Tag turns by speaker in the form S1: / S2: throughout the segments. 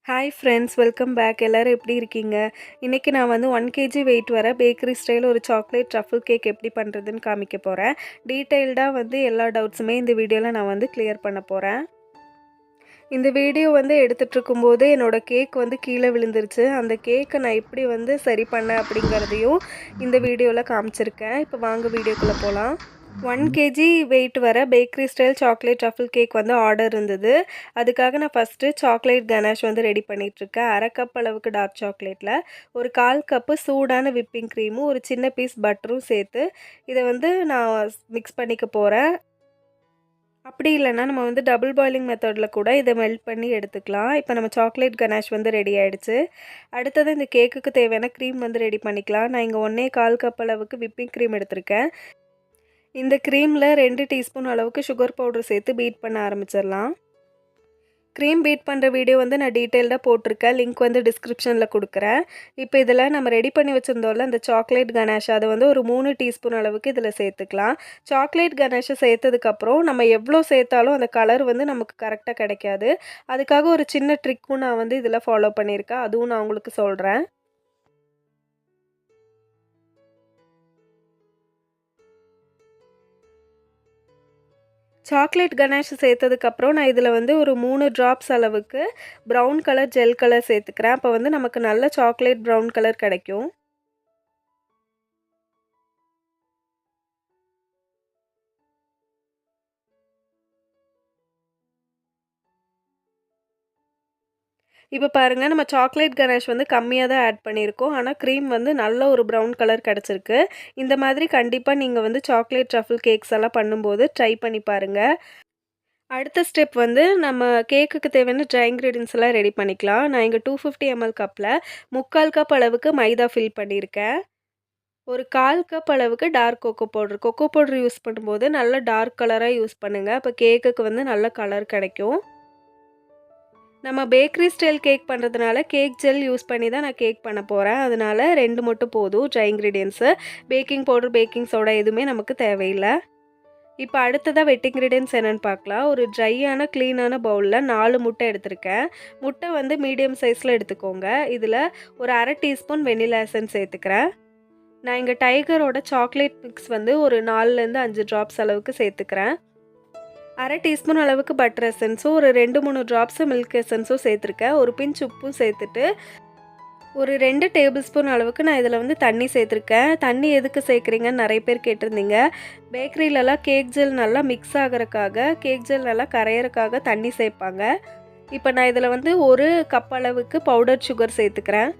S1: Hi friends, welcome back. எல்லோரும் எப்படி இருக்கீங்க? இன்றைக்கி நான் வந்து 1 kg வெயிட் வர பேக்கரி ஸ்டைல் ஒரு சாக்லேட் ட்ரஃபிள் கேக் எப்படி பண்ணுறதுன்னு காமிக்க போகிறேன். டீட்டெயில்டாக வந்து எல்லா டவுட்ஸுமே இந்த வீடியோவில் நான் வந்து கிளியர் பண்ண போகிறேன். இந்த வீடியோ வந்து எடுத்துகிட்டு இருக்கும்போது என்னோடய கேக் வந்து கீழே விழுந்துருச்சு. அந்த கேக்கை நான் எப்படி வந்து சரி பண்ணேன் அப்படிங்கிறதையும் இந்த வீடியோவில் காமிச்சிருக்கேன். இப்போ வாங்க வீடியோக்குள்ளே போகலாம். 1 kg வெயிட் வர bakery style chocolate truffle cake வந்து ஆர்டர் இருந்தது. அதுக்காக நான் ஃபஸ்ட்டு சாக்லேட் கனாஷ் வந்து ரெடி பண்ணிகிட்ருக்கேன். 1/2 கப் அளவுக்கு டார்க் சாக்லேட்டில் ஒரு 1/4 கப்பு சூடான விப்பிங் க்ரீமும் ஒரு சின்ன பீஸ் பட்டரும் சேர்த்து இதை வந்து நான் மிக்ஸ் பண்ணிக்க போகிறேன். அப்படி இல்லைன்னா நம்ம வந்து டபுள் பாயிலிங் மெத்தடில் கூட இதை மெல்ட் பண்ணி எடுத்துக்கலாம். இப்போ நம்ம சாக்லேட் கனாஷ் வந்து ரெடி ஆகிடுச்சு. அடுத்தது இந்த கேக்குக்கு தேவையான க்ரீம் வந்து ரெடி பண்ணிக்கலாம். நான் இங்கே 1/4 கப் அளவுக்கு விப்பிங் க்ரீம் எடுத்திருக்கேன். இந்த க்ரீமில் 2 டீஸ்பூன் அளவுக்கு சுகர் பவுடர் சேர்த்து பீட் பண்ண ஆரம்பிச்சிடலாம். க்ரீம் பீட் பண்ணுற வீடியோ வந்து நான் டீட்டெயில்டாக போட்டிருக்கேன். லிங்க் வந்து டிஸ்கிரிப்ஷனில் கொடுக்குறேன். இப்போ இதில் நம்ம ரெடி பண்ணி வச்சுருந்தோம்ல அந்த சாக்லேட் கனாஷ், அதை வந்து ஒரு 3 டீஸ்பூன் அளவுக்கு இதில் சேர்த்துக்கலாம். சாக்லேட் கனாஷை சேர்த்ததுக்கப்புறம் நம்ம எவ்வளோ சேர்த்தாலும் அந்த கலர் வந்து நமக்கு கரெக்டாக கிடைக்காது. அதுக்காக ஒரு சின்ன ட்ரிக்கும் நான் வந்து இதில் ஃபாலோ பண்ணியிருக்கேன். அதுவும் நான் உங்களுக்கு சொல்கிறேன். சாக்லேட் கனாஷ் சேர்த்ததுக்கப்புறம் நான் இதில் வந்து ஒரு 3 ட்ராப்ஸ் அளவுக்கு ப்ரௌன் கலர் ஜெல் கலர் சேர்த்துக்கிறேன். அப்போ வந்து நமக்கு நல்ல சாக்லேட் ப்ரௌன் கலர் கிடைக்கும். இப்போ பாருங்கள், நம்ம சாக்லேட் கனாஷ் வந்து கம்மியாக தான் ஆட் பண்ணியிருக்கோம். ஆனால் க்ரீம் வந்து நல்ல ஒரு ப்ரௌன் கலர் கிடச்சிருக்கு. இந்த மாதிரி கண்டிப்பாக நீங்கள் வந்து சாக்லேட் ட்ரஃபிள் கேக்ஸ் எல்லாம் பண்ணும்போது ட்ரை பண்ணி பாருங்கள். அடுத்த ஸ்டெப் வந்து நம்ம கேக்குக்கு தேவையான ட்ரை இன்க்ரீடியன்ஸ் எல்லாம் ரெடி பண்ணிக்கலாம். நான் இங்கே 250 ml கப்பில் 3/4 கப் அளவுக்கு மைதா ஃபில் பண்ணியிருக்கேன். ஒரு 1/4 கப் அளவுக்கு டார்க் கொக்கோ பவுடர் யூஸ் பண்ணும்போது நல்ல டார்க் கலராக யூஸ் பண்ணுங்கள். அப்போ கேக்குக்கு வந்து நல்ல கலர் கிடைக்கும். நம்ம பேக்கரி ஸ்டைல் கேக் பண்ணுறதுனால கேக் ஜெல் யூஸ் பண்ணி தான் நான் கேக் பண்ண போகிறேன். அதனால் 2 மட்டும் போதும் try ingredients. Baking powder, baking soda எதுவுமே நமக்கு தேவையில்லை. இப்போ அடுத்ததாக வெட் இன்க்ரீடியன்ஸ் என்னென்னு பார்க்கலாம். ஒரு ட்ரையான க்ளீனான பவுலில் 4 முட்டை எடுத்திருக்கேன். முட்டை வந்து மீடியம் சைஸில் எடுத்துக்கோங்க. இதில் ஒரு 1/2 டீஸ்பூன் வெண்ணிலா எசன்ஸ் சேர்த்துக்கிறேன். நான் இங்கே டைகரோட சாக்லேட் மிக்ஸ் வந்து ஒரு 4லேருந்து 5 ட்ராப்ஸ் அளவுக்கு சேர்த்துக்கிறேன். 1/2 டீஸ்பூன் அளவுக்கு பட்டர் எசன்ஸும் ஒரு 2-3 ட்ராப்ஸு மில்க் எசன்ஸும் சேர்த்துருக்கேன். ஒரு பிஞ்ச் உப்பும் சேர்த்துட்டு ஒரு 2 டேபிள் ஸ்பூன் அளவுக்கு நான் இதில் வந்து தண்ணி சேர்த்துருக்கேன். தண்ணி எதுக்கு சேர்க்குறீங்கன்னு நிறைய பேர் கேட்டிருந்தீங்க. பேக்கரியிலலாம் கேக் ஜெல் நல்லா மிக்ஸ் ஆகிறதுக்காக, கேக் ஜெல் நல்லா கரையிறதுக்காக தண்ணி சேர்ப்பாங்க. இப்போ நான் இதில் வந்து 1 கப் அளவுக்கு பவுடர் சுகர் சேர்த்துக்கிறேன்.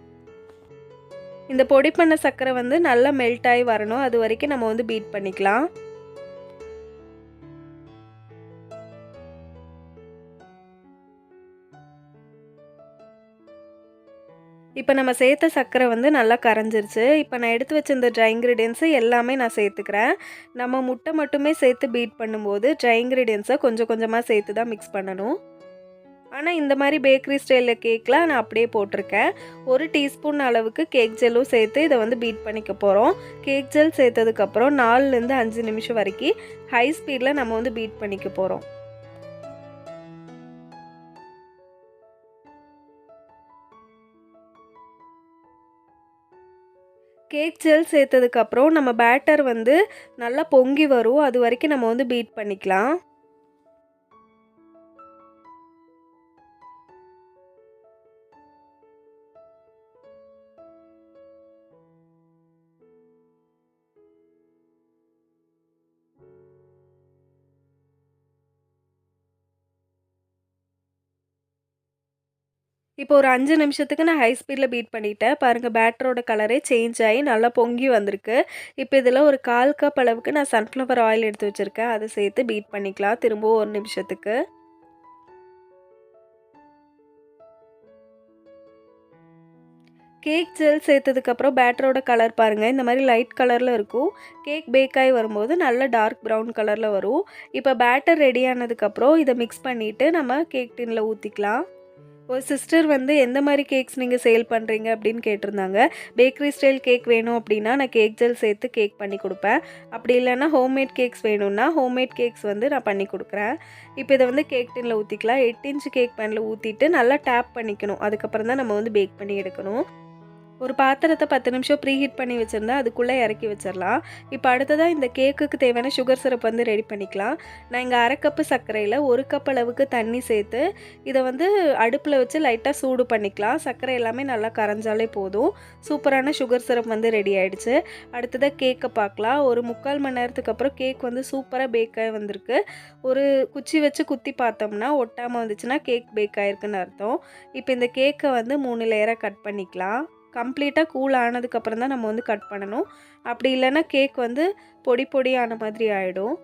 S1: இந்த பொடி பண்ண சர்க்கரை வந்து நல்லா மெல்ட் ஆகி வரணும். அது வரைக்கும் நம்ம வந்து பீட் பண்ணிக்கலாம். இப்போ நம்ம சேர்த்த சர்க்கரை வந்து நல்லா கரைஞ்சிருச்சு. இப்போ நான் எடுத்து வச்சிருந்த ட்ரை இன்க்ரீடியன்ஸு எல்லாமே நான் சேர்த்துக்கிறேன். நம்ம முட்டை மட்டுமே சேர்த்து பீட் பண்ணும்போது ட்ரை இன்க்ரீடியன்ஸை கொஞ்சம் கொஞ்சமாக சேர்த்து தான் மிக்ஸ் பண்ணணும். ஆனால் இந்த மாதிரி பேக்கரி ஸ்டைலில் கேக்கில் நான் அப்படியே போட்டிருக்கேன். 1 டீஸ்பூன் அளவுக்கு கேக் ஜெல்லும் சேர்த்து இதை வந்து பீட் பண்ணிக்க போகிறோம். கேக் ஜெல் சேர்த்ததுக்கப்புறம் 4லேருந்து 5 நிமிஷம் வரைக்கும் ஹை ஸ்பீடில் நம்ம வந்து பீட் பண்ணிக்க போகிறோம். கேக் ஜெல் சேர்த்ததுக்கப்புறம் நம்ம பேட்டர் வந்து நல்லா பொங்கி வரும். அது வரைக்கும் நம்ம வந்து பீட் பண்ணிக்கலாம். இப்போ ஒரு 5 நிமிஷத்துக்கு நான் ஹை ஸ்பீடில் பீட் பண்ணிட்டேன். பாருங்கள், பேட்டரோட கலரே சேஞ்ச் ஆகி நல்லா பொங்கி வந்திருக்கு. இப்போ இதில் ஒரு 1/4 கப் அளவுக்கு நான் சன்ஃப்ளவர் ஆயில் எடுத்து வச்சுருக்கேன். அதை சேர்த்து பீட் பண்ணிக்கலாம் திரும்பவும் 1 நிமிஷத்துக்கு. கேக் ஜெல் சேர்த்ததுக்கப்புறம் பேட்டரோட கலர் பாருங்கள், இந்த மாதிரி லைட் கலரில் இருக்கும். கேக் பேக் ஆகி வரும்போது நல்ல டார்க் ப்ரௌன் கலரில் வரும். இப்போ பேட்டர் ரெடி ஆனதுக்கப்புறம் இதை மிக்ஸ் பண்ணிவிட்டு நம்ம கேக் டின்னில் ஊற்றிக்கலாம். ஒரு சிஸ்டர் வந்து எந்த மாதிரி கேக்ஸ் நீங்கள் சேல் பண்ணுறீங்க அப்படின்னு கேட்டிருந்தாங்க. பேக்கரி ஸ்டைல் கேக் வேணும் அப்படின்னா நான் கேக் ஜெல் சேர்த்து கேக் பண்ணி கொடுப்பேன். அப்படி இல்லைன்னா ஹோம்மேட் கேக்ஸ் வேணும்னா ஹோம்மேட் கேக்ஸ் வந்து நான் பண்ணி கொடுக்குறேன். இப்போ இதை வந்து கேக் டின்ல ஊற்றிக்கலாம். 8 இன்ச் கேக் பேனில் ஊற்றிட்டு நல்லா டேப் பண்ணிக்கணும். அதுக்கப்புறம் தான் நம்ம வந்து பேக் பண்ணி எடுக்கணும். ஒரு பாத்திரத்தை 10 நிமிஷம் ப்ரீ ஹீட் பண்ணி வச்சுருந்தா அதுக்குள்ளே இறக்கி வச்சிடலாம். இப்போ அடுத்ததாக இந்த கேக்குக்கு தேவையான சுகர் சிரப் வந்து ரெடி பண்ணிக்கலாம். நான் இங்கே 1/2 கப்பு சர்க்கரையில் 1 கப் அளவுக்கு தண்ணி சேர்த்து இதை வந்து அடுப்பில் வச்சு லைட்டாக சூடு பண்ணிக்கலாம். சர்க்கரை எல்லாமே நல்லா கரைஞ்சாலே போதும். சூப்பரான சுகர் சிரப் வந்து ரெடி ஆகிடுச்சு. அடுத்ததாக கேக்கை பார்க்கலாம். ஒரு 3/4 மணி நேரத்துக்கு அப்புறம் கேக் வந்து சூப்பராக பேக்காக வந்திருக்கு. ஒரு குச்சி வச்சு குத்தி பார்த்தோம்னா ஒட்டாமல் வந்துச்சுன்னா கேக் பேக் ஆகிருக்குன்னு அர்த்தம். இப்போ இந்த கேக்கை வந்து 3 லேயராக கட் பண்ணிக்கலாம். கம்ப்ளீட்டாக கூல் ஆனதுக்கப்புறம் தான் நம்ம வந்து கட் பண்ணணும். அப்படி இல்லைன்னா கேக் வந்து பொடி பொடியான மாதிரி ஆகிடும்.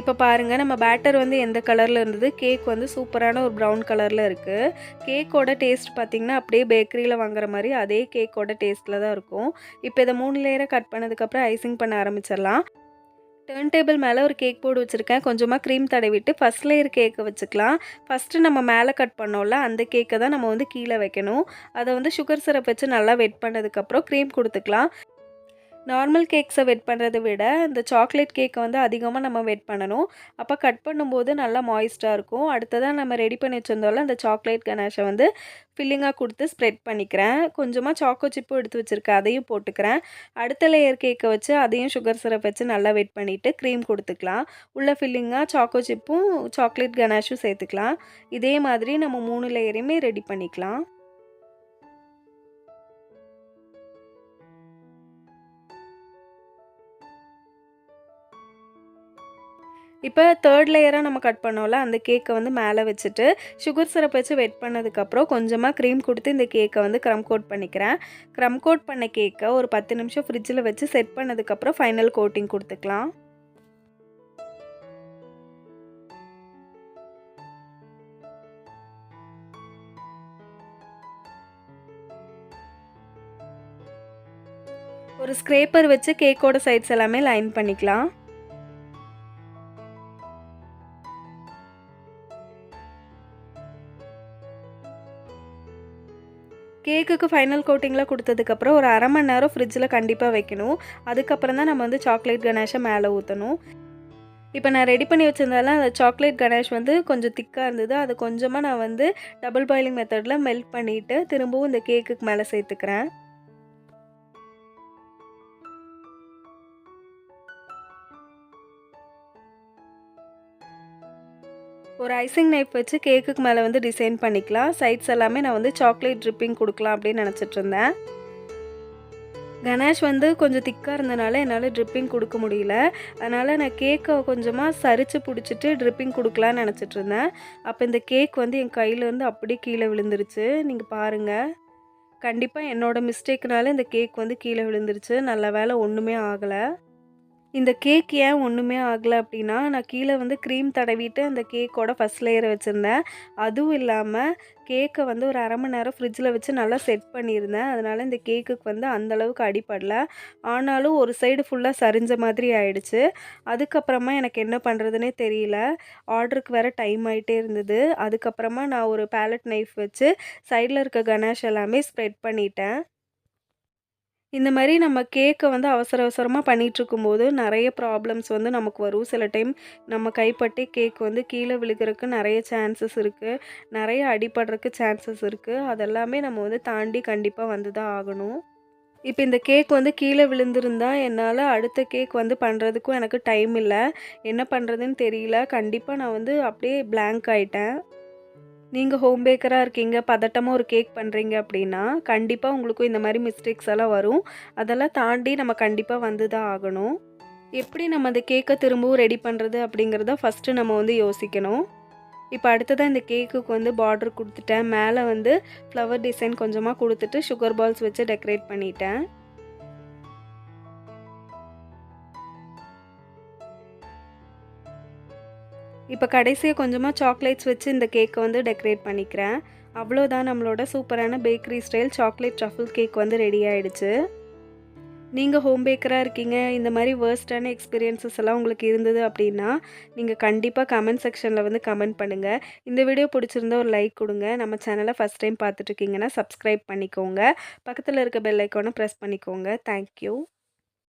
S1: இப்போ பாருங்கள், நம்ம பேட்டர் வந்து எந்த கலரில் இருந்தது, கேக் வந்து சூப்பரான ஒரு ப்ரௌன் கலரில் இருக்குது. கேக்கோட டேஸ்ட் பார்த்திங்கன்னா அப்படியே பேக்கரியில் வாங்குற மாதிரி அதே கேக்கோட டேஸ்ட்டில் தான் இருக்கும். இப்போ இதை 3 லேயராக கட் பண்ணதுக்கப்புறம் ஐசிங் பண்ண ஆரம்பிச்சிடலாம். டர்ன் டேபிள் மேலே ஒரு கேக் போர்டு வச்சுருக்கேன். கொஞ்சமாக க்ரீம் தடவிட்டு ஃபஸ்ட் லேயர் கேக்கை வச்சுக்கலாம். ஃபஸ்ட்டு நம்ம மேலே கட் பண்ணோம்ல அந்த கேக்கை தான் நம்ம வந்து கீழே வைக்கணும். அதை வந்து சுகர் சிரப் வச்சு நல்லா வெட் பண்ணதுக்கப்புறம் க்ரீம் கொடுத்துக்கலாம். நார்மல் கேக்ஸை வெட் பண்ணுறதை விட இந்த சாக்லேட் கேக்கை வந்து அதிகமாக நம்ம வெட் பண்ணணும். அப்போ கட் பண்ணும்போது நல்லா மாய்ஸ்ட்டாக இருக்கும். அடுத்ததாக நம்ம ரெடி பண்ணி வச்சுருந்தோம்ல அந்த சாக்லேட் கனாஷை வந்து ஃபில்லிங்காக கொடுத்து ஸ்ப்ரெட் பண்ணிக்கிறேன். கொஞ்சமாக சாக்கோ சிப்பும் எடுத்து வச்சுருக்கேன், அதையும் போட்டுக்கிறேன். அடுத்த லேயர் கேக்கை வச்சு அதையும் சுகர் சிரப் வச்சு நல்லா வெட் பண்ணிவிட்டு க்ரீம் கொடுத்துக்கலாம். உள்ள ஃபில்லிங்காக சாக்கோ சிப்பும் சாக்லேட் கனாஷும் சேர்த்துக்கலாம். இதே மாதிரி நம்ம 3 லேயரையுமே ரெடி பண்ணிக்கலாம். இப்போ 3rd லேயராக நம்ம கட் பண்ணோம்ல அந்த கேக்கை வந்து மேலே வச்சுட்டு சுகர் சிரப் வச்சு வெட் பண்ணதுக்கப்புறம் கொஞ்சமாக க்ரீம் கொடுத்து இந்த கேக்கை வந்து க்ரம் கோட் பண்ணிக்கிறேன். க்ரம் கோட் பண்ண கேக்கை ஒரு 10 நிமிஷம் ஃப்ரிட்ஜில் வச்சு செட் பண்ணதுக்கப்புறம் ஃபைனல் கோட்டிங் கொடுத்துக்கலாம். ஒரு ஸ்க்ரேப்பர் வச்சு கேக்கோட சைட்ஸ் எல்லாமே லைன் பண்ணிக்கலாம். கேக்குக்கு ஃபைனல் கோட்டிங்லாம் கொடுத்ததுக்கப்புறம் ஒரு 1/2 மணி நேரம் ஃப்ரிட்ஜில் கண்டிப்பாக வைக்கணும். அதுக்கப்புறம் தான் நம்ம வந்து சாக்லேட் கனாஷை மேலே ஊற்றணும். இப்போ நான் ரெடி பண்ணி வச்சுருந்தாலும் அந்த சாக்லேட் கனாஷ் வந்து கொஞ்சம் திக்காக இருந்தது. அது கொஞ்சமாக நான் வந்து டபுள் பாயிலிங் மெத்தடில் மெல்ட் பண்ணிவிட்டு திரும்பவும் இந்த கேக்குக்கு மேலே சேர்த்துக்கிறேன். ஒரு ஐசிங் நைஃப் வச்சு கேக்குக்கு மேலே வந்து டிசைன் பண்ணிக்கலாம். சைட்ஸ் எல்லாமே நான் வந்து சாக்லேட் ட்ரிப்பிங் கொடுக்கலாம் அப்படின்னு நினச்சிட்டு இருந்தேன். கணேஷ் வந்து கொஞ்சம் திக்காக இருந்தனால என்னால் ட்ரிப்பிங் கொடுக்க முடியல. அதனால் நான் கேக்கை கொஞ்சமாக சரித்து பிடிச்சிட்டு ட்ரிப்பிங் கொடுக்கலான்னு நினச்சிட்டு இருந்தேன். அப்போ இந்த கேக் வந்து என் கையிலேருந்து அப்படியே கீழே விழுந்துருச்சு. நீங்கள் பாருங்கள், கண்டிப்பாக என்னோடய மிஸ்டேக்னால இந்த கேக் வந்து கீழே விழுந்துருச்சு. நல்ல வேளை ஒன்றுமே ஆகலை. இந்த கேக் ஏன் ஒன்றுமே ஆகலை அப்படின்னா, நான் கீழே வந்து க்ரீம் தடவிட்டு அந்த கேக்கோட ஃபஸ்ட் லேயரை வச்சுருந்தேன். அதுவும் இல்லாமல் கேக்கை வந்து ஒரு 1/2 மணி நேரம் ஃப்ரிட்ஜில் வச்சு நல்லா செட் பண்ணியிருந்தேன். அதனால் இந்த கேக்குக்கு வந்து அந்தளவுக்கு அடிப்படலை. ஆனாலும் ஒரு சைடு ஃபுல்லாக சரிஞ்ச மாதிரி ஆயிடுச்சு. அதுக்கப்புறமா எனக்கு என்ன பண்ணுறதுனே தெரியல. ஆர்டருக்கு வேறு டைம் ஆகிட்டே இருந்தது. அதுக்கப்புறமா நான் ஒரு பேலட் நைஃப் வச்சு சைடில் இருக்க கணேஷ் எல்லாமே ஸ்ப்ரெட் பண்ணிட்டேன். இந்த மாதிரி நம்ம கேக்கை வந்து அவசரமாக பண்ணிகிட்ருக்கும்போது நிறைய ப்ராப்ளம்ஸ் வந்து நமக்கு வரும். சில டைம் நம்ம கைப்பட்டு கேக் வந்து கீழே விழுகிறதுக்கு நிறைய சான்சஸ் இருக்குது. நிறைய அடிபடுறதுக்கு சான்சஸ் இருக்குது. அதெல்லாமே நம்ம வந்து தாண்டி கண்டிப்பாக வந்து தான் ஆகணும். இப்போ இந்த கேக் வந்து கீழே விழுந்திருந்தா என்னால் அடுத்த கேக் வந்து பண்ணுறதுக்கும் எனக்கு டைம் இல்லை. என்ன பண்ணுறதுன்னு தெரியல. கண்டிப்பாக நான் வந்து அப்படியே பிளாங்க் ஆகிட்டேன். நீங்கள் ஹோம் பேக்கராக இருக்கீங்க, பதட்டமாக ஒரு கேக் பண்ணுறீங்க அப்படின்னா கண்டிப்பாக உங்களுக்கும் இந்த மாதிரி மிஸ்டேக்ஸ் எல்லாம் வரும். அதெல்லாம் தாண்டி நம்ம கண்டிப்பாக வந்து தான் ஆகணும். எப்படி நம்ம அந்த கேக்கை திரும்பவும் ரெடி பண்ணுறது அப்படிங்கிறத ஃபஸ்ட்டு நம்ம வந்து யோசிக்கணும். இப்போ அடுத்ததாக இந்த கேக்குக்கு வந்து பார்டர் கொடுத்துட்டேன். மேலே வந்து ஃப்ளவர் டிசைன் கொஞ்சமாக கொடுத்துட்டு சுகர் பால்ஸ் வச்சு டெக்கரேட் பண்ணிட்டேன். இப்போ கடைசியாக கொஞ்சமாக சாக்லேட்ஸ் வச்சு இந்த கேக்கை வந்து டெக்கரேட் பண்ணிக்கிறேன். அவ்வளோதான், நம்மளோட சூப்பரான bakery style chocolate truffle cake வந்து ரெடி ஆகிடுச்சு. நீங்க ஹோம் பேக்கரா இருக்கீங்க. இந்த மாரி வொர்ஸ்ட்டான எக்ஸ்பீரியன்ஸஸ் எல்லாம் உங்களுக்கு இருந்தது அப்டின்னா, நீங்க கண்டிப்பா கமெண்ட் செக்ஷன்ல வந்து கமெண்ட் பண்ணுங்க. இந்த வீடியோ புடிச்சிருந்தா ஒரு லைக் குடுங்க. நம்ம சேனல ஃபர்ஸ்ட் டைம் பார்த்துட்டு இருக்கீங்கன்னா, சப்ஸ்கிரைப் பண்ணிக்கோங்க. பக்கத்துல இருக்க பெல் ஐகான பிரஸ் பண்ணிக்கோங்க. Thank you.